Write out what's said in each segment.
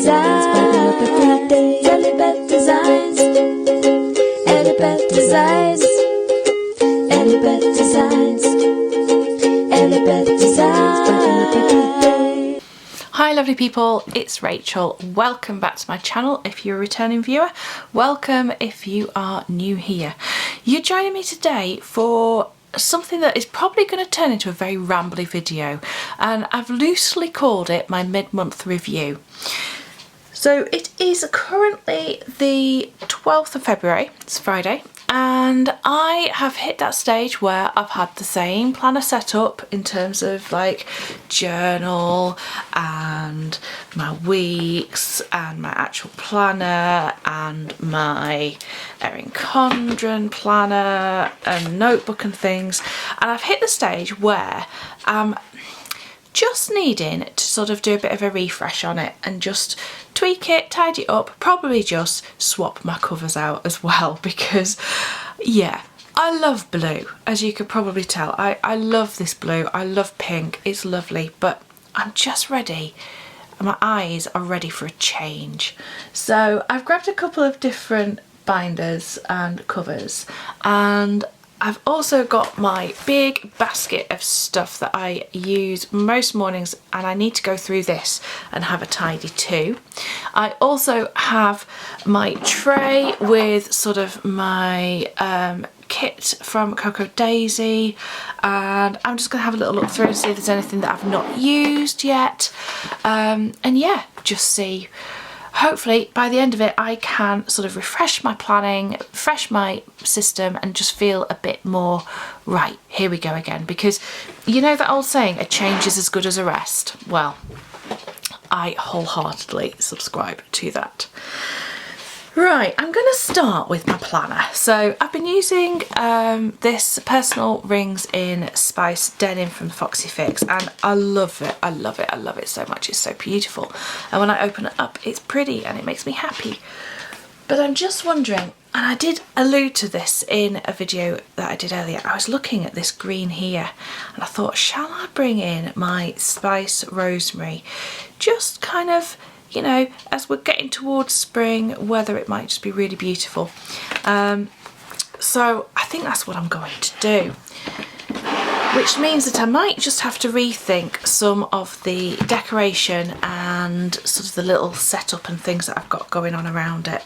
Designs, brighten up every day. EllieBeth Designs, EllieBeth Designs, EllieBeth Designs, EllieBeth Designs, brighten up every day. Hi lovely people, it's Rachel. Welcome back to my channel if you're a returning viewer. Welcome if you are new here. You're joining me today for something that is probably going to turn into a very rambly video, and I've loosely called it my mid-month review. So it is currently the 12th of February, it's Friday, and I have hit that stage where I've had the same planner set up in terms of like journal and my weeks and my actual planner and my Erin Condren planner and notebook and things, and I've hit the stage where I'm just needing to sort of do a bit of a refresh on it and just tweak it, tidy it up, probably just swap my covers out as well, because yeah, I love blue, as you could probably tell. I love this blue, I love pink, it's lovely, but I'm just ready. My eyes are ready for a change. So I've grabbed a couple of different binders and covers, and I've also got my big basket of stuff that I use most mornings, and I need to go through this and have a tidy too. I also have my tray with sort of my kit from Cocoa Daisy, and I'm just going to have a little look through and see if there's anything that I've not used yet, and yeah, just see. Hopefully by the end of it I can sort of refresh my planning, refresh my system, and just feel a bit more right, here we go again, because you know that old saying, a change is as good as a rest? Well, I wholeheartedly subscribe to that. Right, I'm going to start with my planner. So I've been using this Personal Rings in Spice Denim from Foxy Fix, and I love it, I love it, I love it so much. It's so beautiful, and when I open it up it's pretty and it makes me happy. But I'm just wondering, and I did allude to this in a video that I did earlier, I was looking at this green here and I thought, shall I bring in my Spice Rosemary, just kind of, you know, as we're getting towards spring, weather, it might just be really beautiful. So I think that's what I'm going to do, which means that I might just have to rethink some of the decoration and sort of the little setup and things that I've got going on around it.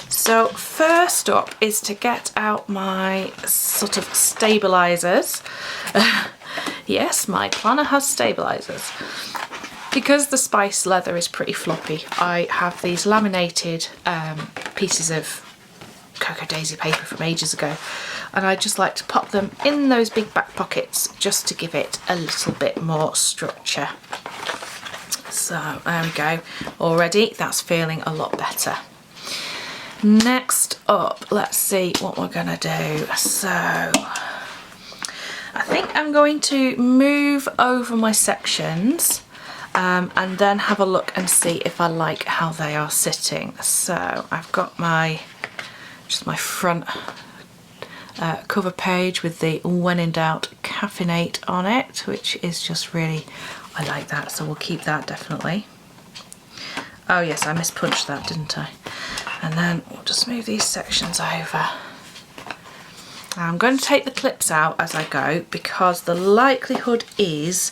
So first up is to get out my sort of stabilisers. Yes, my planner has stabilisers. Because the spice leather is pretty floppy, I have these laminated pieces of Cocoa Daisy paper from ages ago, and I just like to pop them in those big back pockets just to give it a little bit more structure. So there we go, already that's feeling a lot better. Next up, let's see what we're gonna do. So I think I'm going to move over my sections and then have a look and see if I like how they are sitting. So I've got my front cover page with the when in doubt caffeinate on it, which is just really, I like that, so we'll keep that definitely. Oh yes, I mispunched that, didn't I? And then we'll just move these sections over. Now I'm going to take the clips out as I go, because the likelihood is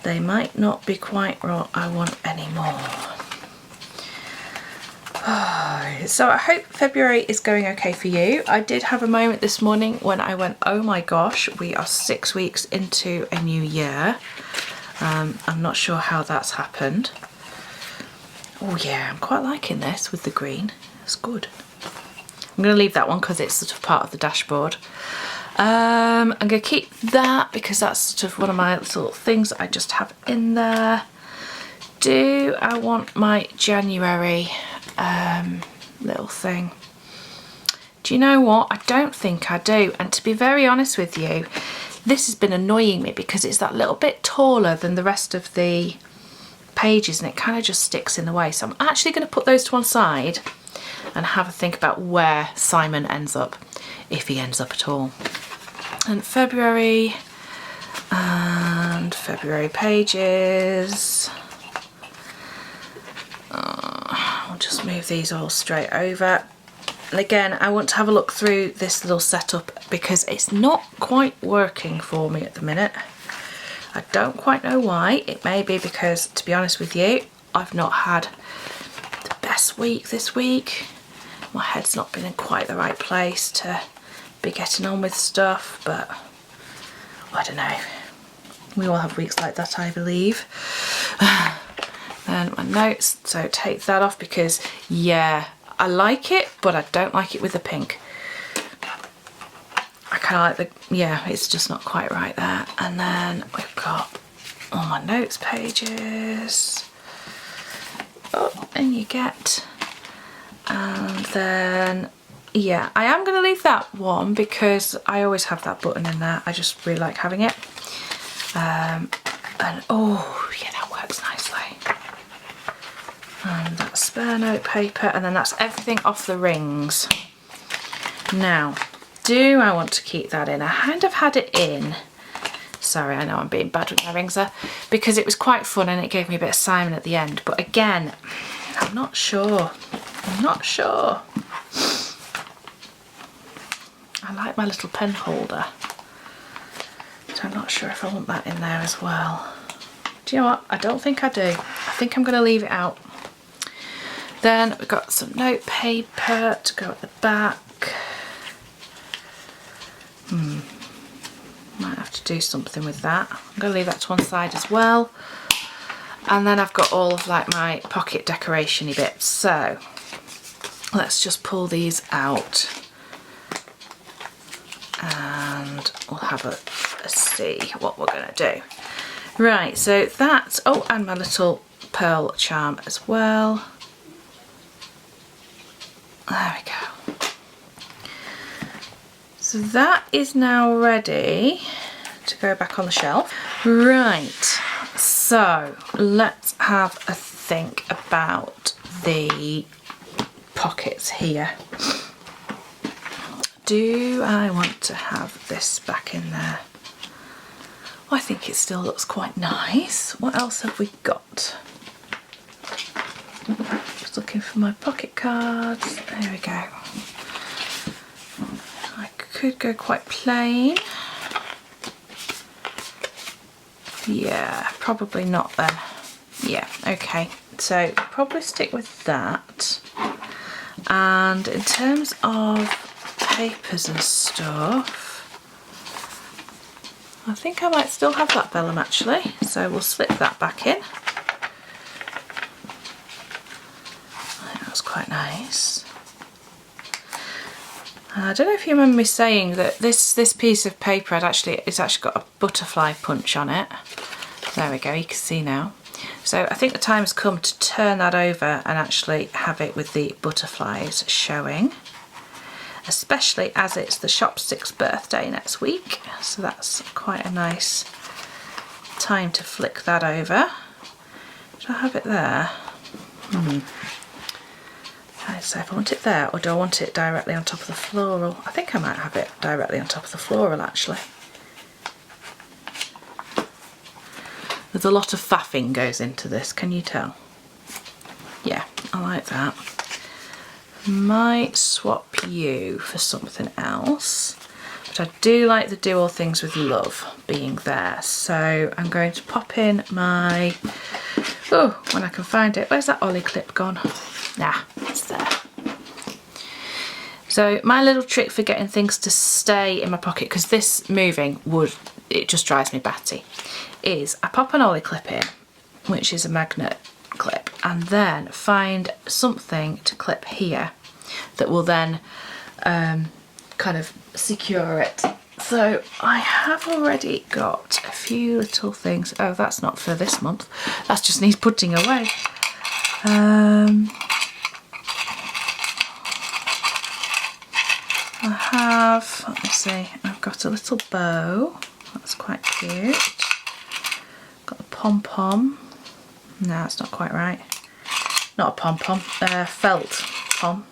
they might not be quite what I want anymore. So I hope February is going okay for you. I did have a moment this morning when I went, oh my gosh, we are 6 weeks into a new year. I'm not sure how that's happened. Oh yeah, I'm quite liking this with the green. It's good. I'm going to leave that one because it's sort of part of the dashboard. I'm going to keep that because that's sort of one of my little things that I just have in there. Do I want my January little thing? Do you know what? I don't think I do, and to be very honest with you, this has been annoying me because it's that little bit taller than the rest of the pages and it kind of just sticks in the way. So I'm actually going to put those to one side and have a think about where Simon ends up, if he ends up at all. And February pages. I'll just move these all straight over. And again, I want to have a look through this little setup because it's not quite working for me at the minute. I don't quite know why. It may be because, to be honest with you, I've not had the best week this week. My head's not been in quite the right place to be getting on with stuff, but I don't know. We all have weeks like that, I believe. Then my notes, so take that off because, yeah, I like it, but I don't like it with the pink. I kind of like the, yeah, it's just not quite right there. And then we've got all my notes pages. Oh, and you get, and then, yeah, I am going to leave that one because I always have that button in there. I just really like having it. And oh, yeah, that works nicely. And that's spare note paper, and then that's everything off the rings. Now, do I want to keep that in? I kind of had it in. Sorry, I know I'm being bad with my rings there, because it was quite fun and it gave me a bit of Simon at the end. But again, I'm not sure. I'm not sure. I like my little pen holder, but I'm not sure if I want that in there as well. Do you know what? I don't think I do. I think I'm going to leave it out. Then we've got some note paper to go at the back. Might have to do something with that. I'm going to leave that to one side as well. And then I've got all of like my pocket decoration-y bits. So let's just pull these out and we'll have a see what we're going to do. Right, so that's, oh, and my little pearl charm as well. There we go. So that is now ready to go back on the shelf. Right, so let's have a think about the pockets here. Do I want to have this back in there? Well, I think it still looks quite nice. What else have we got? Just looking for my pocket cards. There we go. I could go quite plain. Yeah, probably not then. Yeah, okay. So probably stick with that. And in terms of papers and stuff, I think I might still have that vellum actually. So we'll slip that back in. Quite nice. I don't know if you remember me saying that this piece of paper it's actually got a butterfly punch on it. There we go, you can see now. So I think the time has come to turn that over and actually have it with the butterflies showing, especially as it's the shop's 6th birthday next week, so that's quite a nice time to flick that over. Should I have it there? So if I want it there, or do I want it directly on top of the floral? I think I might have it directly on top of the floral actually. There's a lot of faffing goes into this, can you tell? Yeah, I like that. Might swap you for something else, but I do like the do all things with love being there. So I'm going to pop in my, oh, when I can find it. Where's that Ollie clip gone? Nah, it's there. So my little trick for getting things to stay in my pocket, because this moving it just drives me batty, is I pop an Ollie clip in, which is a magnet clip, and then find something to clip here that will then kind of secure it. So I have already got a few little things. Oh, that's not for this month. That just needs putting away. I have, let me see, I've got a little bow, that's quite cute. Got a pom-pom, no, it's not quite right. Not a pom-pom, felt pom.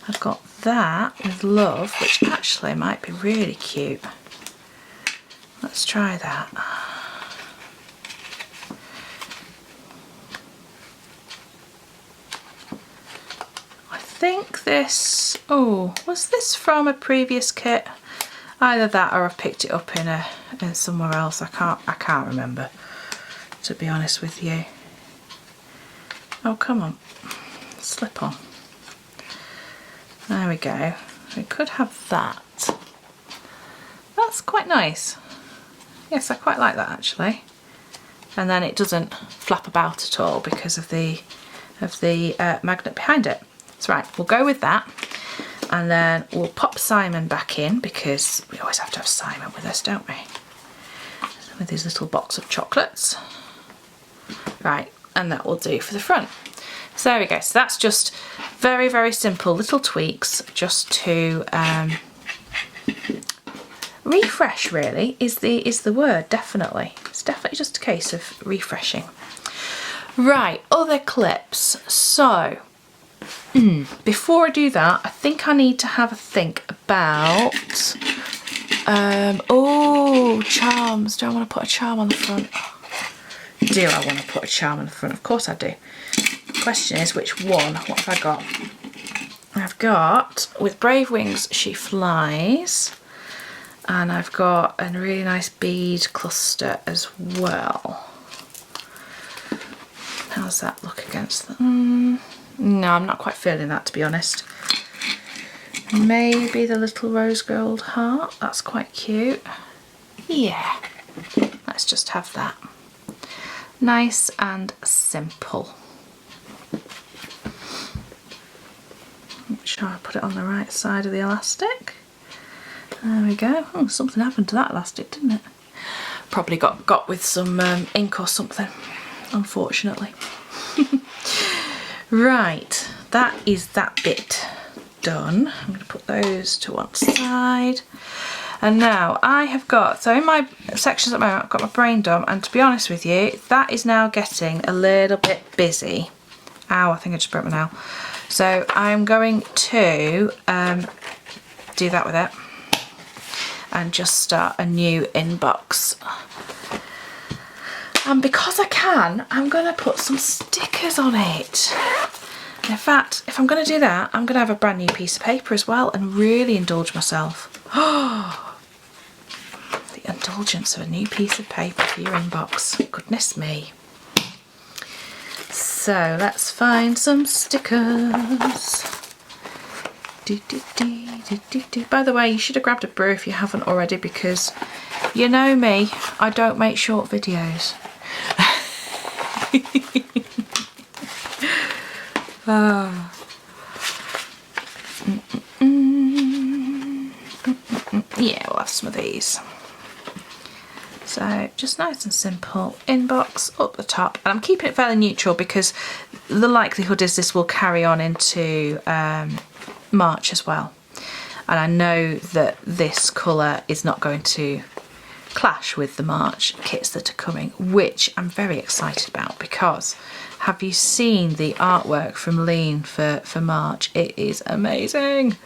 I've got that with love, which actually might be really cute. Let's try that. think this, oh, was this from a previous kit? Either that or I've picked it up in somewhere else. I can't remember, to be honest with you. Oh, come on, slip on. There we go. We could have that. That's quite nice. Yes, I quite like that actually. And then it doesn't flap about at all because of the magnet behind it. That's right, we'll go with that. And then we'll pop Simon back in because we always have to have Simon with us, don't we? With his little box of chocolates. Right, and that will do for the front. So there we go. So that's just very, very simple little tweaks just to refresh, really, is the word, definitely. It's definitely just a case of refreshing. Right, other clips. So, before I do that, I think I need to have a think about, oh, charms. Do I want to put a charm on the front? Do I want to put a charm on the front? Of course I do. The question is, which one? What have I got? I've got, with Brave Wings, She Flies. And I've got a really nice bead cluster as well. How's that look against them? No, I'm not quite feeling that, to be honest. Maybe the little rose gold heart. That's quite cute. Yeah, let's just have that. Nice and simple. Make sure I put it on the right side of the elastic. There we go. Oh, something happened to that elastic, didn't it? Probably got with some ink or something, unfortunately. Right, that is that bit done. I'm going to put those to one side. And now I have got, so in my sections at the moment, I've got my brain dump, and to be honest with you, that is now getting a little bit busy. Ow, I think I just broke my nail. So I'm going to do that with it and just start a new inbox. And because I can, I'm going to put some stickers on it. In fact, if I'm going to do that, I'm going to have a brand new piece of paper as well and really indulge myself. Oh, the indulgence of a new piece of paper for your inbox. Goodness me. So let's find some stickers. By the way, you should have grabbed a brew if you haven't already, because you know me, I don't make short videos. Yeah, we'll have some of these. So just nice and simple, inbox up the top, and I'm keeping it fairly neutral because the likelihood is this will carry on into March as well, and I know that this colour is not going to clash with the March kits that are coming, which I'm very excited about, because have you seen the artwork from Lean for March? It is amazing.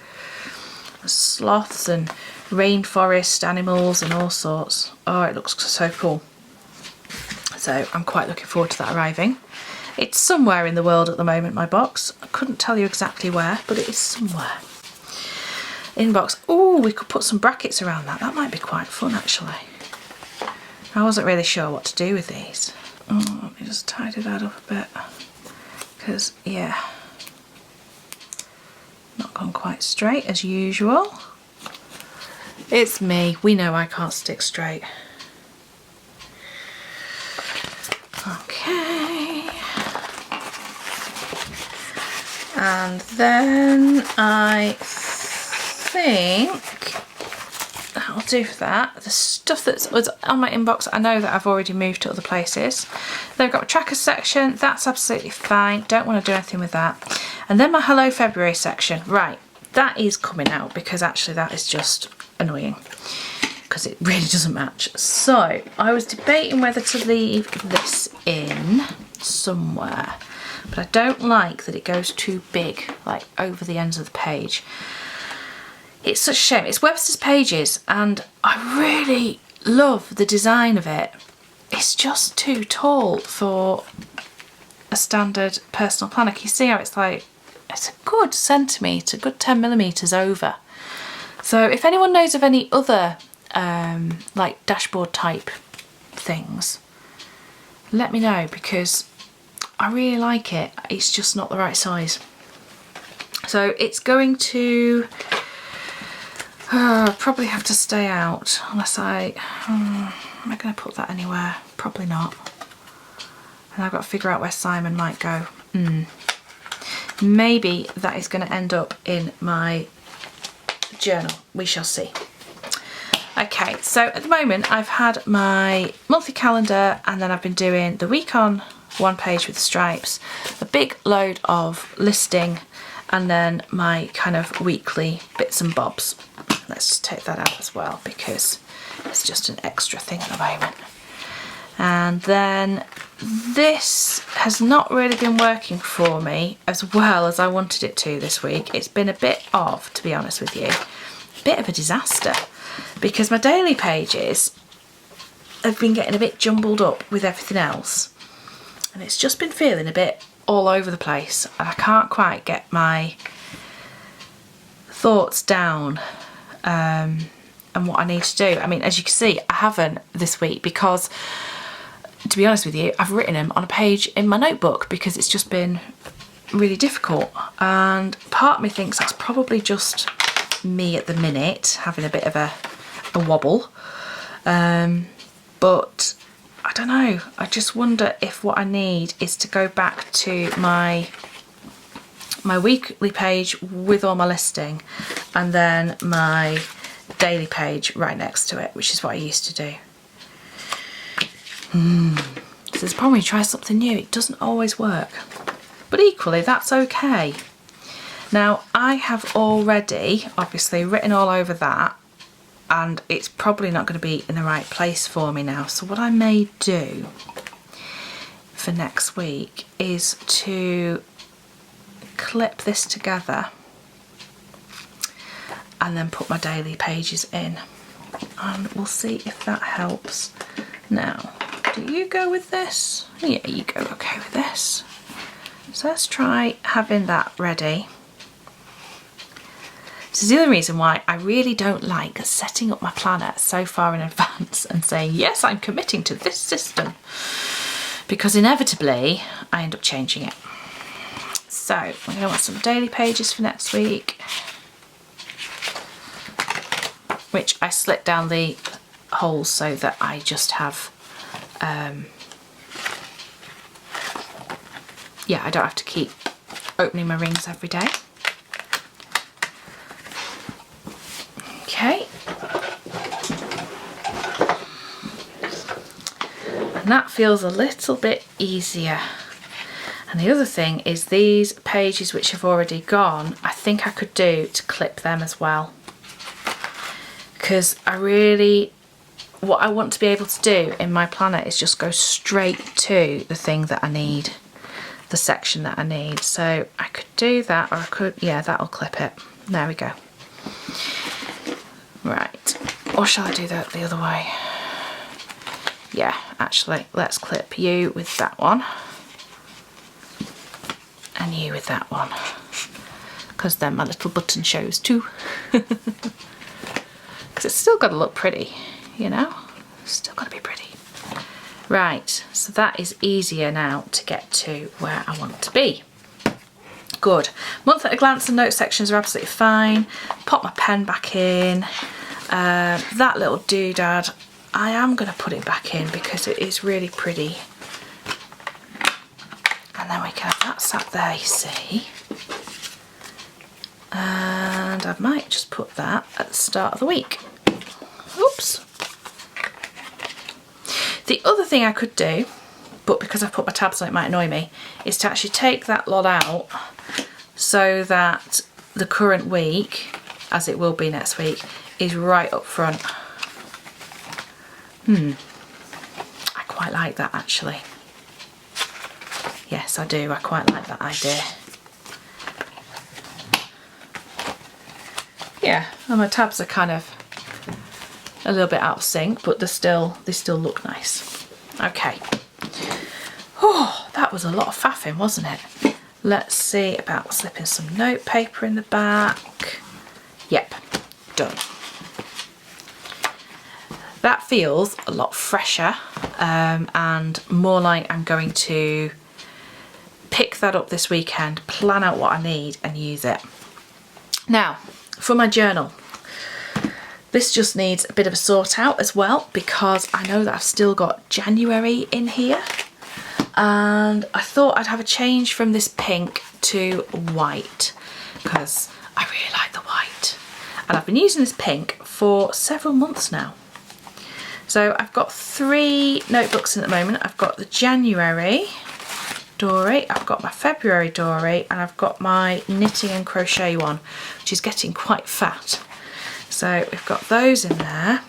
Sloths and rainforest animals and all sorts. Oh, it looks so cool. So I'm quite looking forward to that arriving. It's somewhere in the world at the moment, my box. I couldn't tell you exactly where, but it is somewhere. Inbox. Oh, we could put some brackets around that. That might be quite fun, actually. I wasn't really sure what to do with these. Oh, let me just tidy that up a bit. Because, yeah, not gone quite straight as usual. It's me. We know I can't stick straight. Okay. And then I think that'll do for that. The stuff that was on my inbox, I know that I've already moved to other places. Then I've got my trackers section. That's absolutely fine. Don't want to do anything with that. And then my Hello February section. Right, that is coming out because actually that is just annoying because it really doesn't match. So I was debating whether to leave this in somewhere, but I don't like that it goes too big, like over the ends of the page. It's such a shame. It's Webster's Pages and I really love the design of it. It's just too tall for a standard personal planner. Can you see how it's like it's a good centimetre, good 10mm over. So if anyone knows of any other like dashboard type things, let me know, because I really like it. It's just not the right size. So it's going to probably have to stay out unless am I going to put that anywhere? Probably not. And I've got to figure out where Simon might go. Maybe that is going to end up in my journal. We shall see. Okay, so at the moment I've had my monthly calendar, and then I've been doing the week on one page with stripes, a big load of listing, and then my kind of weekly bits and bobs. Let's just take that out as well, because it's just an extra thing at the moment. And then this has not really been working for me as well as I wanted it to this week. It's been a bit of, to be honest with you, a bit of a disaster, because my daily pages have been getting a bit jumbled up with everything else, and it's just been feeling a bit all over the place, and I can't quite get my thoughts down and what I need to do. I mean, as you can see, I haven't this week because, to be honest with you, I've written them on a page in my notebook because it's just been really difficult, and part of me thinks that's probably just me at the minute having a bit of a wobble, but I don't know. I just wonder if what I need is to go back to my weekly page with all my listing, and then my daily page right next to it, which is what I used to do. So there's probably try something new. It doesn't always work, but equally that's okay. Now I have already obviously written all over that, and it's probably not going to be in the right place for me now. So what I may do for next week is to clip this together and then put my daily pages in, and we'll see if that helps. Now, do you go with this? Yeah, you go okay with this. So let's try having that ready. This is the other reason why I really don't like setting up my planner so far in advance and saying, yes, I'm committing to this system, because inevitably I end up changing it. So I'm going to want some daily pages for next week, which I slit down the holes so that I just have, yeah, I don't have to keep opening my rings every day. Okay, and that feels a little bit easier. And the other thing is these pages which have already gone, I think I could do to clip them as well, because what I want to be able to do in my planner is just go straight to the thing that I need, the section that I need. So I could do that, or I could, yeah, that'll clip it. There we go. Right, or shall I do that the other way? Yeah, actually, let's clip you with that one, and you with that one, because then my little button shows too. Because it's still got to look pretty, you know, still got to be pretty. Right, so that is easier now to get to where I want to be. Good. Month at a glance and note sections are absolutely fine. Pop my pen back in. That little doodad, I am going to put it back in because it is really pretty. And then we can have that sat there, you see. And I might just put that at the start of the week. Oops. The other thing I could do, but because I've put my tabs on it might annoy me, is to actually take that lot out so that the current week, as it will be next week, is right up front. I quite like that actually. Yes, I do. I quite like that idea. Yeah, and my tabs are kind of a little bit out of sync, but they still look nice. Okay. Oh, that was a lot of faffing, wasn't it? Let's see about slipping some note paper in the back. Yep, done. That feels a lot fresher and more like I'm going to pick that up this weekend, plan out what I need and use it. Now, for my journal, this just needs a bit of a sort out as well, because I know that I've still got January in here, and I thought I'd have a change from this pink to white because I really like the white, and I've been using this pink for several months now. So I've got 3 notebooks in at the moment. I've got the January Dory, I've got my February Dory, and I've got my knitting and crochet one, which is getting quite fat. So we've got those in there.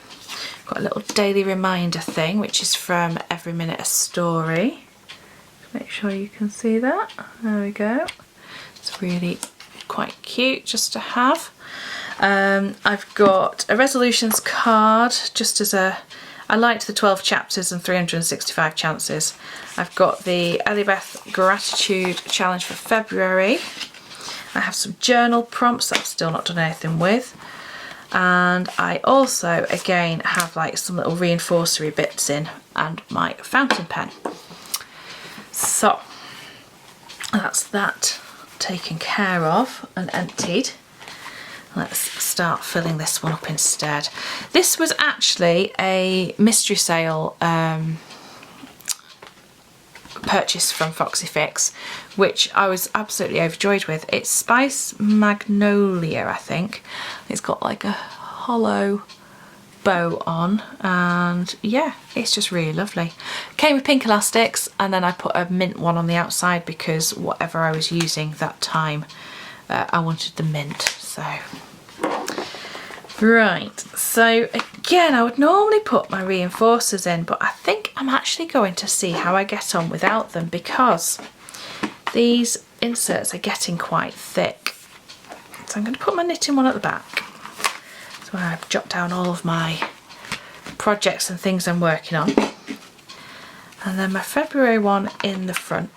Got a little daily reminder thing, which is from Every Minute a Story. Make sure you can see that. There we go. It's really quite cute just to have. I've got a resolutions card, just as a, I liked the 12 chapters and 365 chances. I've got the EllieBeth Gratitude Challenge for February. I have some journal prompts that I've still not done anything with. And I also, again, have like some little reinforcery bits in, and my fountain pen. So, that's that taken care of and emptied. Let's start filling this one up instead. This was actually a mystery sale purchase from Foxy Fix, which I was absolutely overjoyed with. It's Spice Magnolia, I think. It's got like a hollow bow on, and yeah, it's just really lovely. Came with pink elastics, and then I put a mint one on the outside because whatever I was using that time, I wanted the mint. So right, so again, I would normally put my reinforcers in, but I think I'm actually going to see how I get on without them, because these inserts are getting quite thick. So I'm going to put my knitting one at the back. That's where I've jotted down all of my projects and things I'm working on. And then my February one in the front.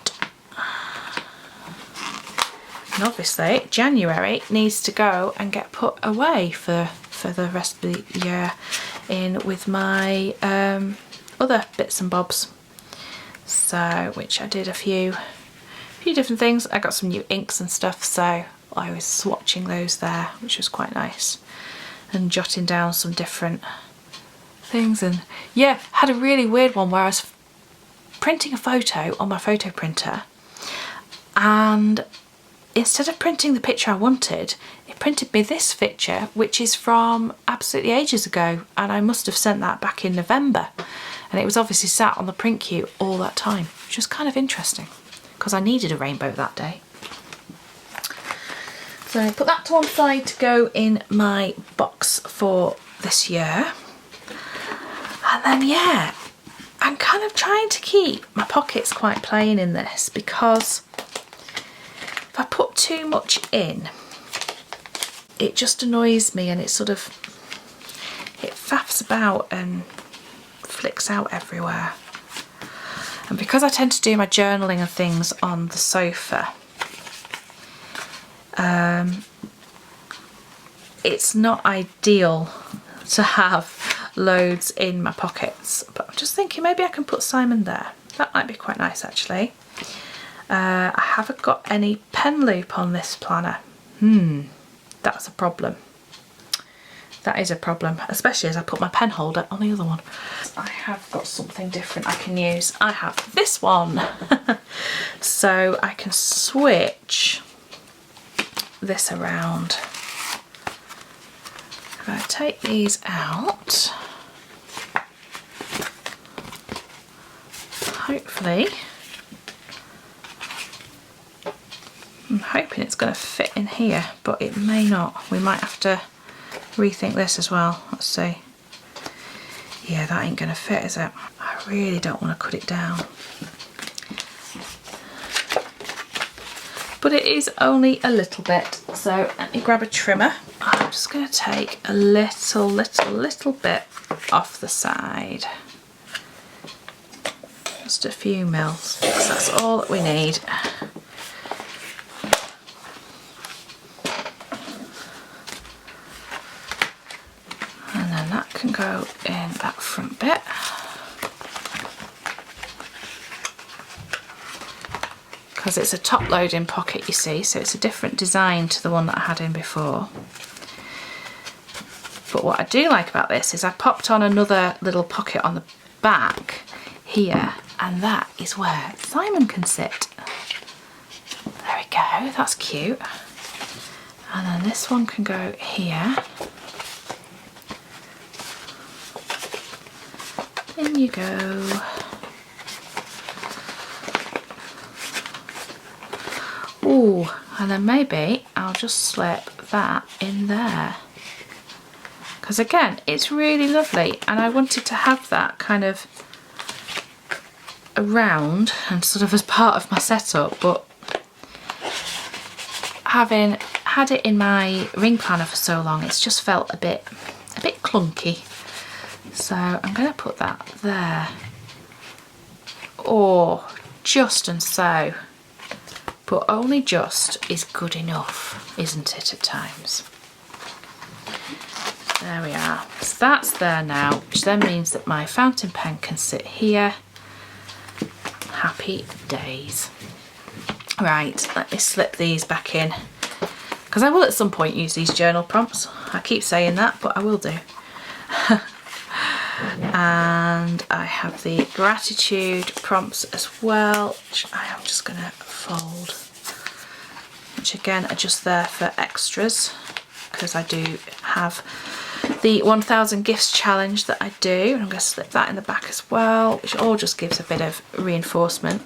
And obviously January needs to go and get put away for the rest of the year in with my other bits and bobs. So, which I did a few different things. I got some new inks and stuff, so I was swatching those there, which was quite nice, and jotting down some different things. And yeah, had a really weird one where I was printing a photo on my photo printer, and instead of printing the picture I wanted, it printed me this picture, which is from absolutely ages ago, and I must have sent that back in November, and it was obviously sat on the print queue all that time, which was kind of interesting because I needed a rainbow that day. So I put that to one side to go in my box for this year. And then yeah, I'm kind of trying to keep my pockets quite plain in this, because if I put too much in, it just annoys me, and it sort of, it faffs about and flicks out everywhere. And because I tend to do my journaling and things on the sofa, it's not ideal to have loads in my pockets, but I'm just thinking maybe I can put Simon there. That might be quite nice actually. I haven't got any pen loop on this planner. That's a problem. That is a problem, especially as I put my pen holder on the other one. I have got something different I can use. I have this one. So I can switch this around. If I take these out, hopefully, I'm hoping it's going to fit in here, but it may not. We might have to rethink this as well. Let's see. Yeah, that ain't going to fit, is it? I really don't want to cut it down. But it is only a little bit, so let me grab a trimmer. I'm just going to take a little bit off the side. Just a few mils, because that's all that we need. can go in that front bit. Because it's a top loading pocket, you see, so it's a different design to the one that I had in before. But what I do like about this is I popped on another little pocket on the back here, and that is where Simon can sit. There we go, that's cute. And then this one can go here. In you go. Ooh, and then maybe I'll just slip that in there. Because again, it's really lovely, and I wanted to have that kind of around and sort of as part of my setup, but having had it in my ring planner for so long, it's just felt a bit clunky. So I'm going to put that there. Or just and so. But only just is good enough, isn't it, at times? There we are. So that's there now, which then means that my fountain pen can sit here. Happy days. Right, let me slip these back in, because I will at some point use these journal prompts. I keep saying that, but I will do. And I have the gratitude prompts as well, which I am just going to fold, which again are just there for extras, because I do have the 1000 gifts challenge that I do. I'm going to slip that in the back as well, which all just gives a bit of reinforcement.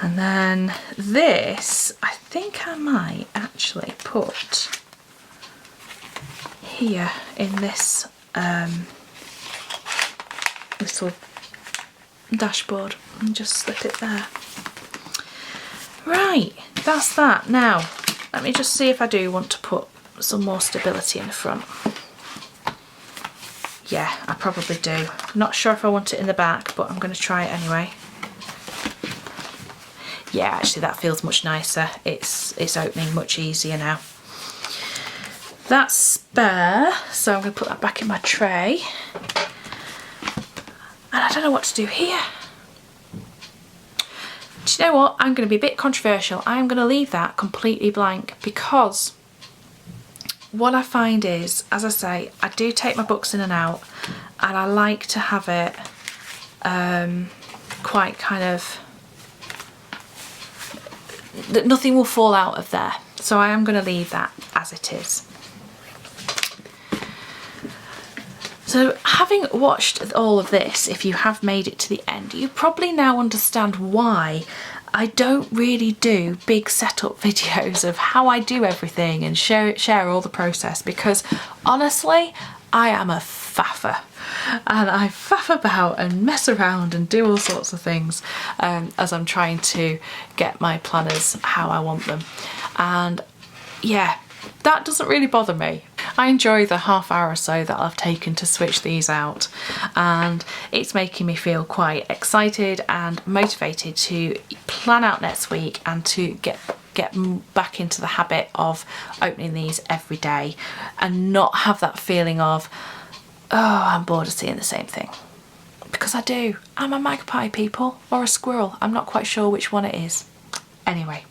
And then this, I think I might actually put here in this little dashboard and just slip it there. Right, that's that. Now, let me just see if I do want to put some more stability in the front. Yeah, I probably do. Not sure if I want it in the back, but I'm going to try it anyway. Yeah, actually that feels much nicer. It's opening much easier now. That's spare, so I'm going to put that back in my tray. And I don't know what to do here. Do you know what? I'm going to be a bit controversial. I'm going to leave that completely blank, because what I find is, as I say, I do take my books in and out, and I like to have it quite kind of, that nothing will fall out of there. So I am going to leave that as it is. So having watched all of this, if you have made it to the end, you probably now understand why I don't really do big setup videos of how I do everything and share all the process, because honestly, I am a faffer. And I faff about and mess around and do all sorts of things as I'm trying to get my planners how I want them. And yeah, that doesn't really bother me. I enjoy the half hour or so that I've taken to switch these out, and it's making me feel quite excited and motivated to plan out next week and to get back into the habit of opening these every day and not have that feeling of, oh, I'm bored of seeing the same thing. Because I do. I'm a magpie, people, or a squirrel. I'm not quite sure which one it is. Anyway,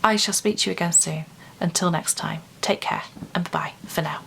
I shall speak to you again soon. Until next time, take care and bye-bye for now.